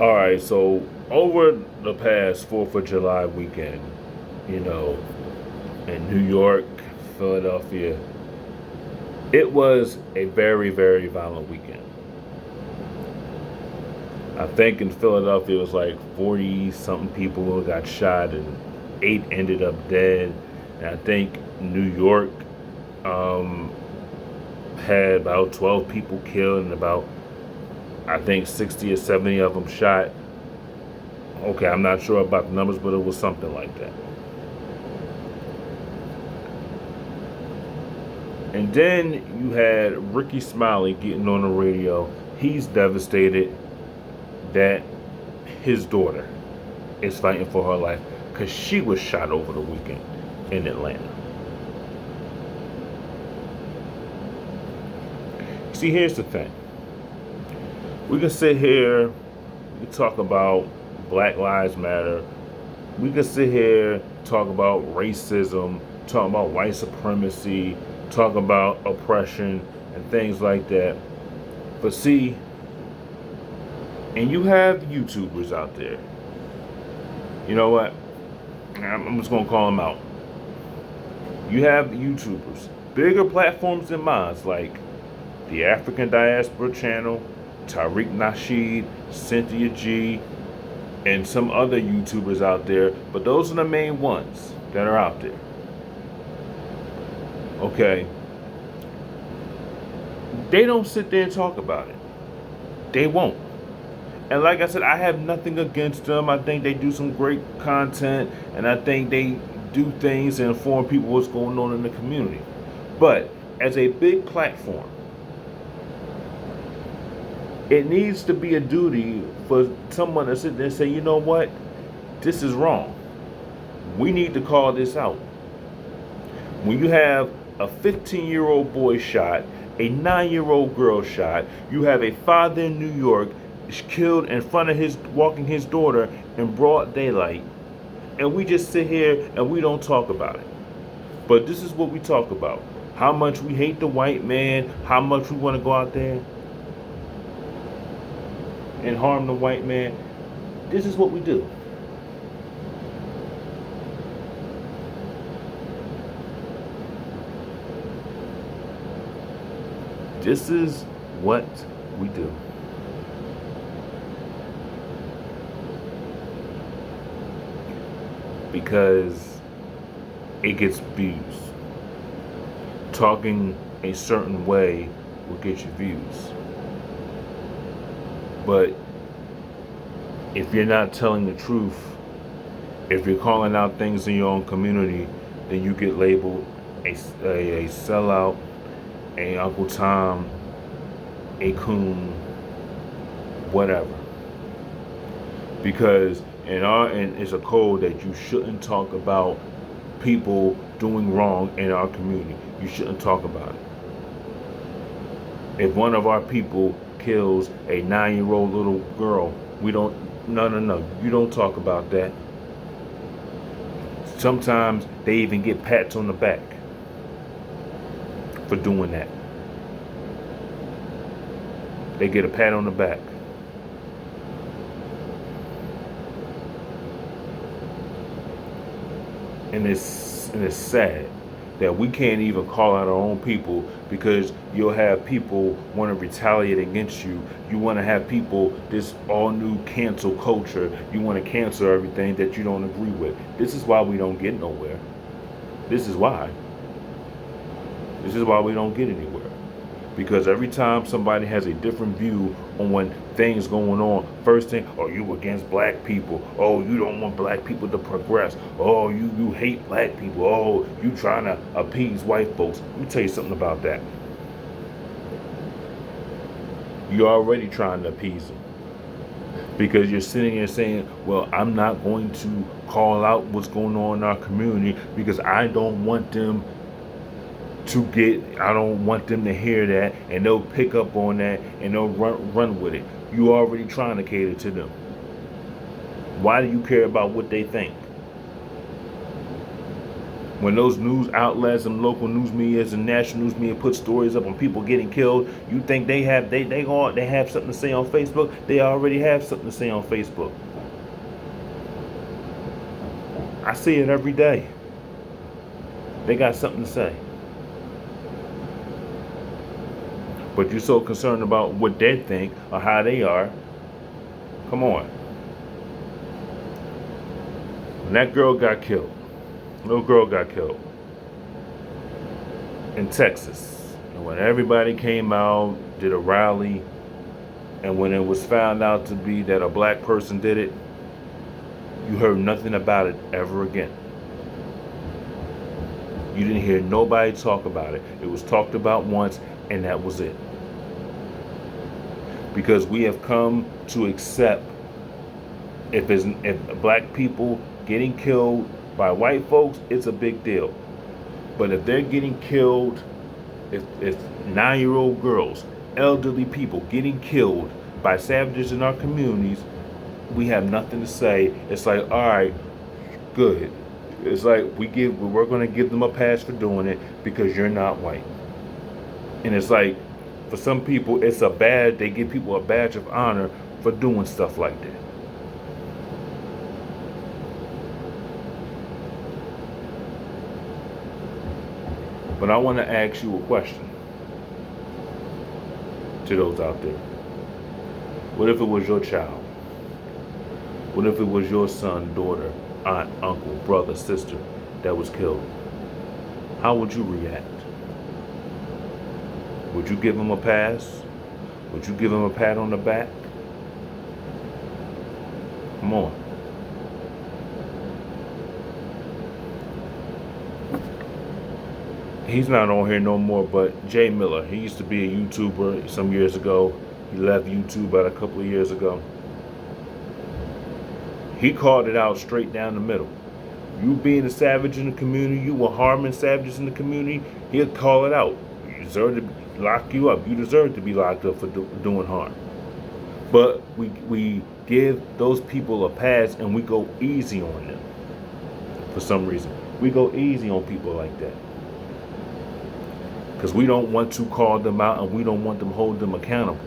All right, so over the past 4th of July weekend, you know, in New York, Philadelphia, it was a very, very violent weekend. I think in Philadelphia it was like 40 something people who got shot and 8 ended up dead. And I think New York um, had about 12 people killed and about, I think, 60 or 70 of them shot. Okay, I'm not sure about the numbers, but it was something like that. And then you had Ricky Smiley getting on the radio. He's devastated that his daughter is fighting for her life because she was shot over the weekend in Atlanta. See, here's the thing. We can sit here, we talk about Black Lives Matter. We can sit here, talk about racism, talk about white supremacy, talk about oppression and things like that. But see, and you have YouTubers out there. You know what? I'm just gonna call them out. You have YouTubers, bigger platforms than mine, like the African Diaspora Channel, Tariq Nasheed, Cynthia G, and some other YouTubers out there. But those are the main ones that are out there. Okay. They don't sit there and talk about it. They won't. And like I said, I have nothing against them. I think they do some great content, and I think they do things and inform people what's going on in the community. But as a big platform, it needs to be a duty for someone to sit there and say, you know what, this is wrong. We need to call this out. When you have a 15-year-old boy shot, a 9-year-old girl shot, you have a father in New York killed in front of his walking his daughter in broad daylight, and we just sit here and we don't talk about it. But this is what we talk about: how much we hate the white man, how much we want to go out there and harm the white man. This is what we do. This is what we do. Because it gets views. Talking a certain way will get you views. But if you're not telling the truth, if you're calling out things in your own community, then you get labeled a sellout, a Uncle Tom, a coon, whatever. Because and it's a code that you shouldn't talk about people doing wrong in our community. You shouldn't talk about it. If one of our people kills a 9-year-old little girl, we don't. No. You don't talk about that. Sometimes they even get pats on the back for doing that. They get a pat on the back. And it's sad that we can't even call out our own people, because you'll have people want to retaliate against you. You want to have people, this all new cancel culture. You want to cancel everything that you don't agree with. This is why we don't get nowhere. This is why. This is why we don't get anywhere. Because every time somebody has a different view on when things going on, first thing, oh, you against black people. Oh, you don't want black people to progress. Oh, you hate black people. Oh, you trying to appease white folks. Let me tell you something about that. You're already trying to appease them. Because you're sitting here saying, well, I'm not going to call out what's going on in our community because I don't want them I don't want them to hear that, and they'll pick up on that and they'll run with it. You already trying to cater to them. Why do you care about what they think? When those news outlets and local news medias and national news media put stories up on people getting killed, you think they have something to say on Facebook? They already have something to say on Facebook. I see it every day. They got something to say. But you're so concerned about what they think or how they are. Come on. When that girl got killed, little girl got killed in Texas. And when everybody came out, did a rally, and when it was found out to be that a black person did it, you heard nothing about it ever again. You didn't hear nobody talk about it. It was talked about once, and that was it. Because we have come to accept if black people getting killed by white folks, it's a big deal. But if they're getting killed, if 9-year-old girls, elderly people getting killed by savages in our communities, we have nothing to say. It's like, all right, good. It's like we're going to give them a pass for doing it because you're not white. And it's like, for some people, they give people a badge of honor for doing stuff like that. But I want to ask you a question to those out there. What if it was your child? What if it was your son, daughter, aunt, uncle, brother, sister that was killed? How would you react? Would you give him a pass? Would you give him a pat on the back? Come on. He's not on here no more, but Jay Miller, he used to be a YouTuber some years ago. He left YouTube about a couple of years ago. He called it out straight down the middle. You being a savage in the community, you were harming savages in the community, he'll call it out. You deserve to lock you up. You deserve to be locked up for doing harm. But we give those people a pass and we go easy on them. For some reason, we go easy on people like that. Because we don't want to call them out and we don't want them to hold them accountable.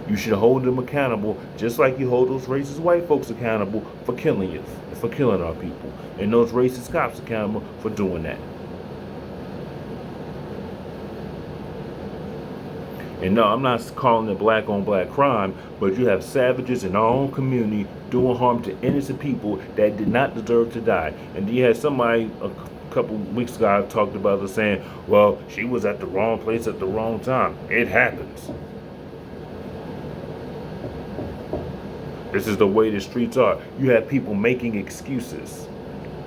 You should hold them accountable just like you hold those racist white folks accountable for killing you, for killing our people. And those racist cops accountable for doing that. And no, I'm not calling it black on black crime, but you have savages in our own community doing harm to innocent people that did not deserve to die. And you had somebody a couple weeks ago I talked about her saying, well, she was at the wrong place at the wrong time. It happens. This is the way the streets are. You have people making excuses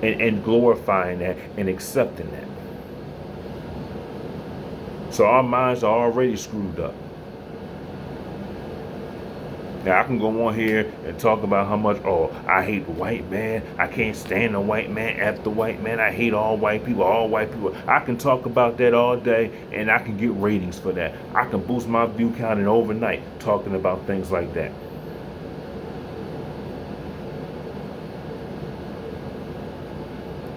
and glorifying that and accepting that. So our minds are already screwed up. Now I can go on here and talk about how much, I hate the white man. I can't stand the white man, F the white man. I hate all white people, all white people. I can talk about that all day and I can get ratings for that. I can boost my view count in overnight talking about things like that.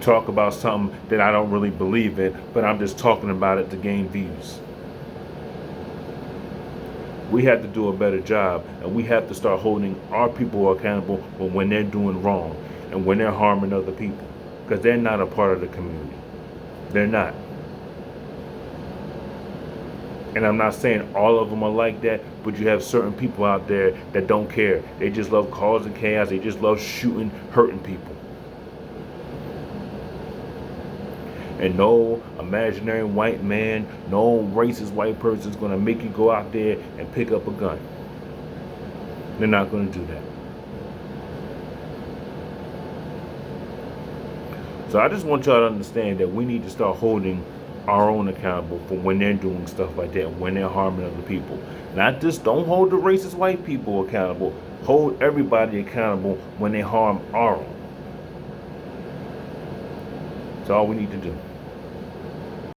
Talk about something that I don't really believe in, but I'm just talking about it to gain views. We have to do a better job, and we have to start holding our people accountable when they're doing wrong and when they're harming other people, because they're not a part of the community. They're not. And I'm not saying all of them are like that, but you have certain people out there that don't care. They just love causing chaos. They just love shooting, hurting people. And no imaginary white man, no racist white person is going to make you go out there and pick up a gun. They're not going to do that. So I just want y'all to understand that we need to start holding our own accountable for when they're doing stuff like that, when they're harming other people. Not just don't hold the racist white people accountable. Hold everybody accountable when they harm our own. That's all we need to do.